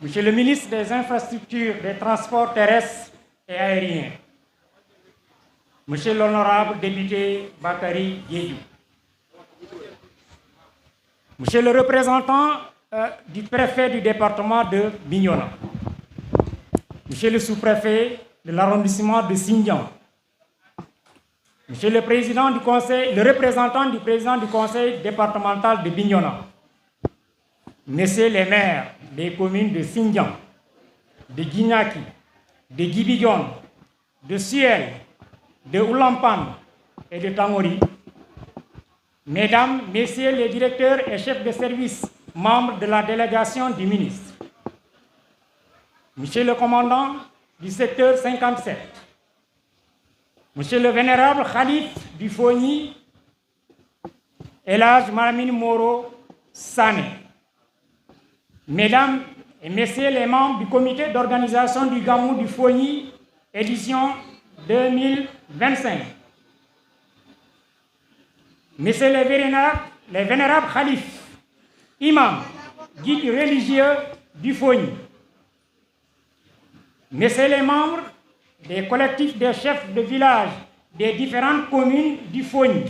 Monsieur le ministre des Infrastructures, des Transports terrestres et aériens, Monsieur l'honorable député Bakary Diédhiou, Monsieur le représentant du préfet du département de Bignona, Monsieur le sous-préfet de l'arrondissement de Sindian, Monsieur le président du conseil, le représentant du président du conseil départemental de Bignona, Messieurs les maires des communes de Sindian, de Guinaki, de Djibidione, de Suel, de Oulampan et de Tamori, Mesdames, Messieurs les directeurs et chefs de service, membres de la délégation du ministre, Monsieur le commandant du secteur 57, Monsieur le vénérable Khalif du Fogny, El Hadj Malamine Moro Sané, Mesdames et Messieurs les membres du comité d'organisation du Gamou du Fogny, édition 2025, Messieurs les vénérables khalifes, imams, guides religieux du Fogny, Messieurs les membres des collectifs des chefs de village des différentes communes du Fogny,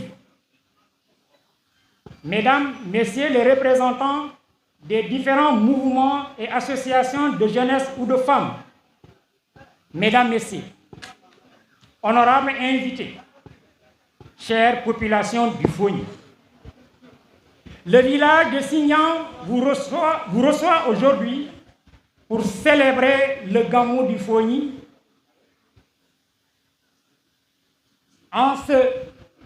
Mesdames, Messieurs les représentants des différents mouvements et associations de jeunesse ou de femmes, Mesdames, Messieurs, honorables invités, chère population du Fogny, le village de Sindian vous reçoit aujourd'hui pour célébrer le Gamou du Fogny en ce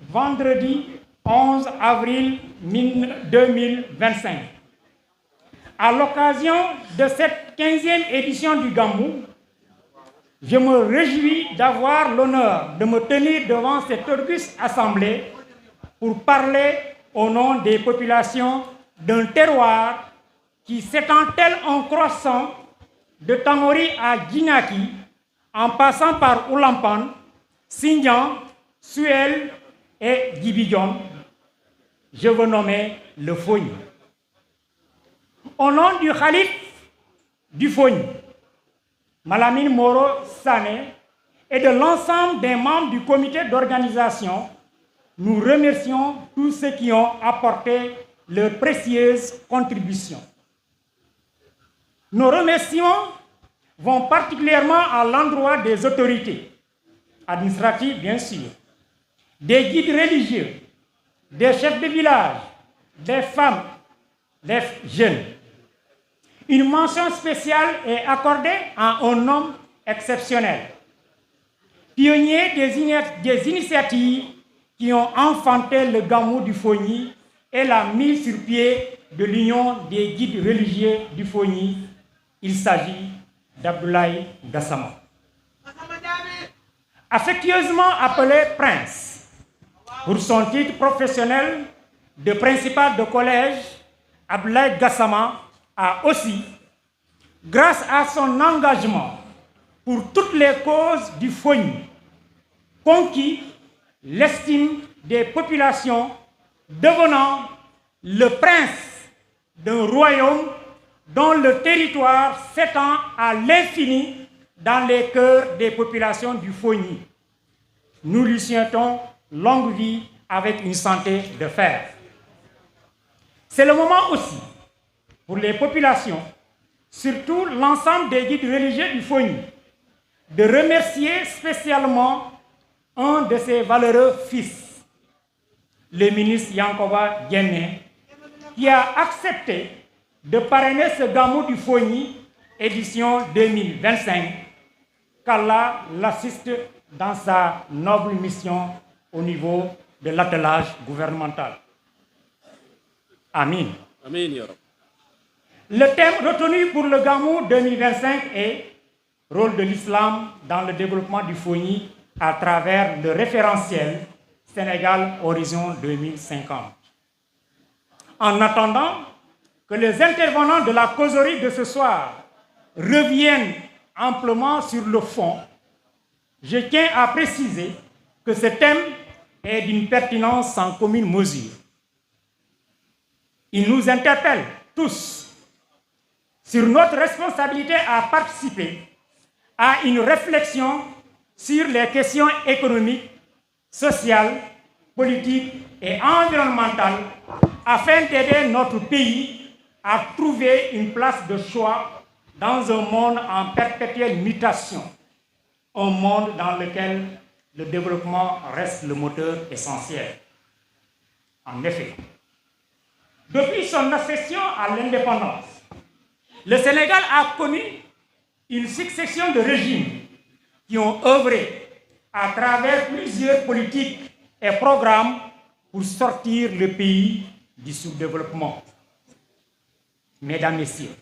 vendredi 11 avril 2025. À l'occasion de cette 15e édition du Gamou, je me réjouis d'avoir l'honneur de me tenir devant cette auguste assemblée pour parler au nom des populations d'un terroir qui s'étend tel un croissant de Tamori à Guinaki, en passant par Oulampan, Sindian, Suel et Djibidione. Je veux nommer le Fogny. Au nom du Khalif du Fogny, Malamine Moro Sané, et de l'ensemble des membres du comité d'organisation, nous remercions tous ceux qui ont apporté leur précieuse contribution. Nos remerciements vont particulièrement à l'endroit des autorités administratives, bien sûr, des guides religieux, des chefs de village, des femmes, des jeunes. Une mention spéciale est accordée à un homme exceptionnel, pionnier des initiatives qui ont enfanté le Gamou du Fogny et la mise sur pied de l'Union des guides religieux du Fogny. Il s'agit d'Abdoulaye Gassama. Affectueusement appelé Prince, pour son titre professionnel de principal de collège, Abdoulaye Gassama a aussi, grâce à son engagement pour toutes les causes du Fogny, conquis l'estime des populations, devenant le prince d'un royaume dont le territoire s'étend à l'infini dans les cœurs des populations du Fogny. Nous lui souhaitons longue vie avec une santé de fer. C'est le moment aussi pour les populations, surtout l'ensemble des guides religieux du Fogny, de remercier spécialement un de ses valeureux fils, le ministre Yankoba Diémé, qui a accepté de parrainer ce Gamou du Fogny, édition 2025, qu'Allah l'assiste dans sa noble mission au niveau de l'attelage gouvernemental. Amin. Amin, ya Rabbi. Le thème retenu pour le Gamou 2025 est « Rôle de l'islam dans le développement du Fogny à travers le référentiel Sénégal Horizon 2050 ». En attendant que les intervenants de la causerie de ce soir reviennent amplement sur le fond, je tiens à préciser que ce thème est d'une pertinence sans commune mesure. Il nous interpelle tous. sur notre responsabilité à participer à une réflexion sur les questions économiques, sociales, politiques et environnementales afin d'aider notre pays à trouver une place de choix dans un monde en perpétuelle mutation, un monde dans lequel le développement reste le moteur essentiel. En effet, depuis son accession à l'indépendance, le Sénégal a connu une succession de régimes qui ont œuvré à travers plusieurs politiques et programmes pour sortir le pays du sous-développement. Mesdames, Messieurs,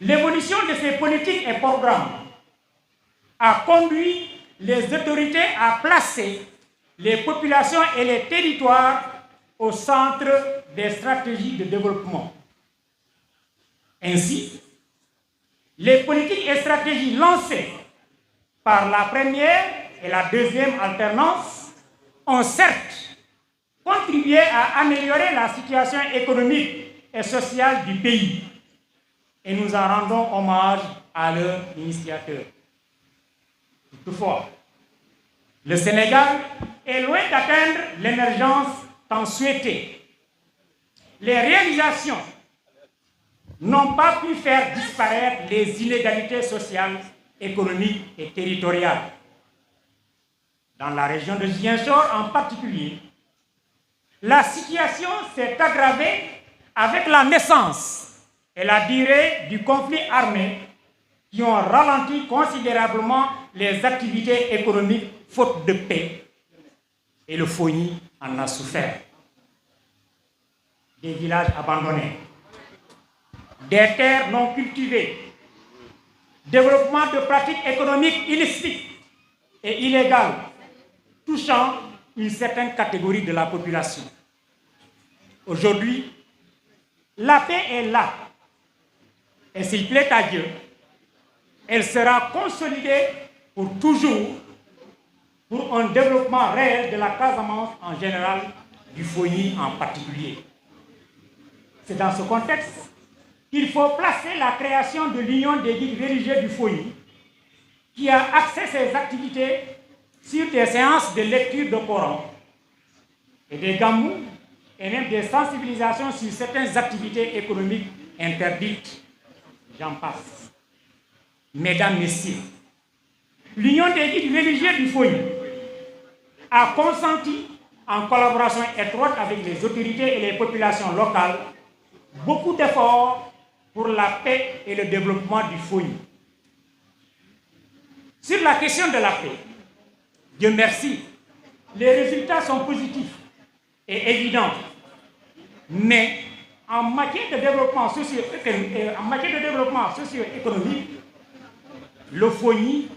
l'évolution de ces politiques et programmes a conduit les autorités à placer les populations et les territoires au centre des stratégies de développement. Ainsi, les politiques et stratégies lancées par la première et la deuxième alternance ont certes contribué à améliorer la situation économique et sociale du pays, et nous en rendons hommage à leurs initiateurs. Toutefois, le Sénégal est loin d'atteindre l'émergence tant souhaitée. Les réalisations n'ont pas pu faire disparaître les inégalités sociales, économiques et territoriales. Dans la région de Ziguinchor en particulier, la situation s'est aggravée avec la naissance et la durée du conflit armé qui ont ralenti considérablement les activités économiques faute de paix, et le FONI en a souffert. Des villages abandonnés, des terres non cultivées, développement de pratiques économiques illicites et illégales touchant une certaine catégorie de la population. Aujourd'hui, la paix est là, et s'il plaît à Dieu, elle sera consolidée pour toujours pour un développement réel de la Casamance en général, du FONI en particulier. C'est dans ce contexte qu'il faut placer la création de l'Union des guides religieux du FONI, qui a axé ses activités sur des séances de lecture de Coran et des gamous et même des sensibilisations sur certaines activités économiques interdites. J'en passe. Mesdames, Messieurs, l'Union des guides religieux du FONI a consenti, en collaboration étroite avec les autorités et les populations locales, beaucoup d'efforts pour la paix et le développement du FONI. Sur la question de la paix, Dieu merci, les résultats sont positifs et évidents. Mais en matière de développement socio-économique, le FONI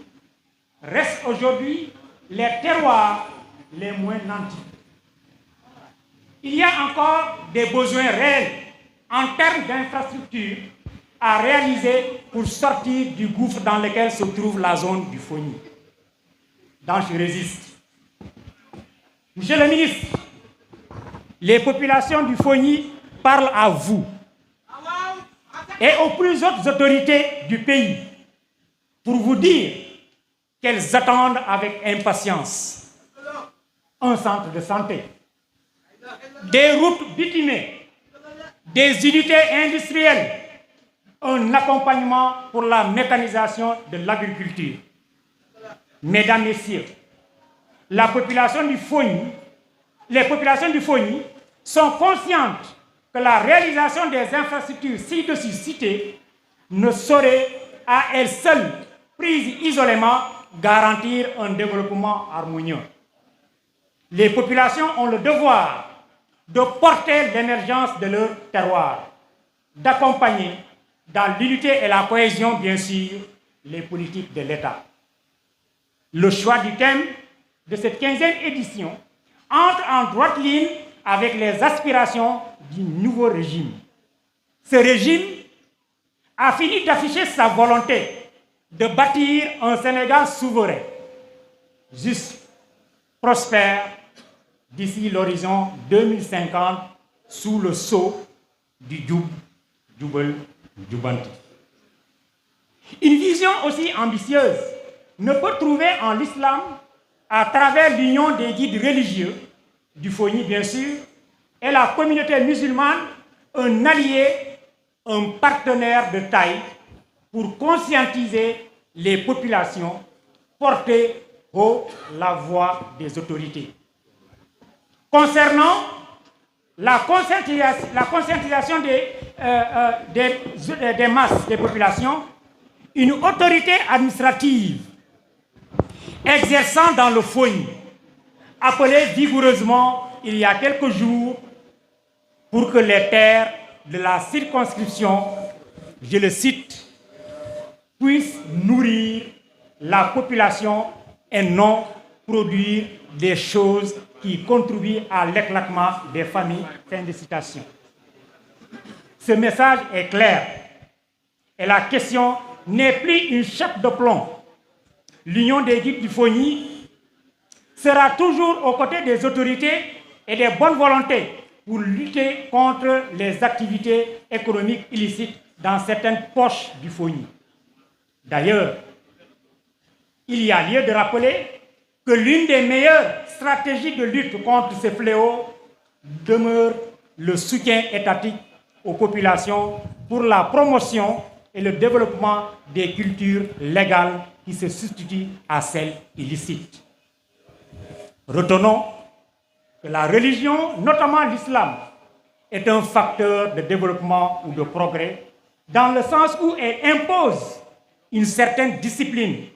reste aujourd'hui les terroirs les moins nantis. Il y a encore des besoins réels en termes d'infrastructures à réaliser pour sortir du gouffre dans lequel se trouve la zone du FONI. Donc je résiste. Monsieur le ministre, les populations du FONI parlent à vous et aux plus hautes autorités du pays pour vous dire qu'elles attendent avec impatience un centre de santé, des routes bitumées, des unités industrielles, un accompagnement pour la mécanisation de l'agriculture. Mesdames, Messieurs, la population du FONI, les populations du FONI sont conscientes que la réalisation des infrastructures ci-dessus citées ne saurait à elle seule, prise isolément, garantir un développement harmonieux. Les populations ont le devoir de porter l'émergence de leur terroir, d'accompagner dans l'unité et la cohésion, bien sûr, les politiques de l'État. Le choix du thème de cette 15e édition entre en droite ligne avec les aspirations du nouveau régime. Ce régime a fini d'afficher sa volonté de bâtir un Sénégal souverain, juste, prospère, d'ici l'horizon 2050, sous le sceau du Djoub, Djoubel Djubanti. Une vision aussi ambitieuse ne peut trouver en l'islam, à travers l'union des guides religieux, du Fogni bien sûr, et la communauté musulmane, un allié, un partenaire de taille pour conscientiser les populations, porter haut la voix des autorités. Concernant la conscientisation des masses des populations, une autorité administrative exerçant dans le Fogni, appelée vigoureusement il y a quelques jours pour que les terres de la circonscription, je le cite, puissent nourrir la population et non produire des choses qui contribuent à l'éclatement des familles. Fin de citation. Ce message est clair et la question n'est plus une chape de plomb. L'Union des guides du Fogni sera toujours aux côtés des autorités et des bonnes volontés pour lutter contre les activités économiques illicites dans certaines poches du Fogni. D'ailleurs, il y a lieu de rappeler que l'une des meilleures stratégies de lutte contre ces fléaux demeure le soutien étatique aux populations pour la promotion et le développement des cultures légales qui se substituent à celles illicites. Retenons que la religion, notamment l'islam, est un facteur de développement ou de progrès dans le sens où elle impose une certaine discipline,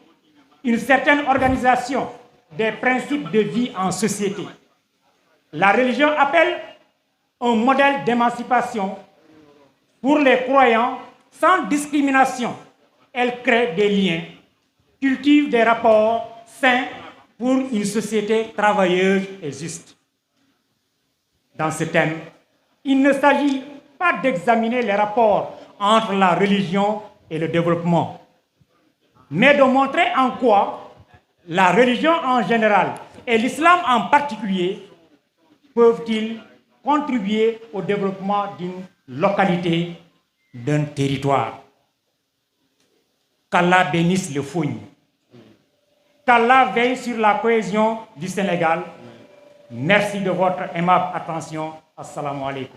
une certaine organisation des principes de vie en société. La religion appelle un modèle d'émancipation pour les croyants sans discrimination. Elle crée des liens, cultive des rapports sains pour une société travailleuse et juste. Dans ce thème, il ne s'agit pas d'examiner les rapports entre la religion et le développement, mais de montrer en quoi la religion en général et l'islam en particulier peuvent-ils contribuer au développement d'une localité, d'un territoire. Qu'Allah bénisse le Fogni. Qu'Allah veille sur la cohésion du Sénégal. Merci de votre aimable attention. Assalamu alaikum.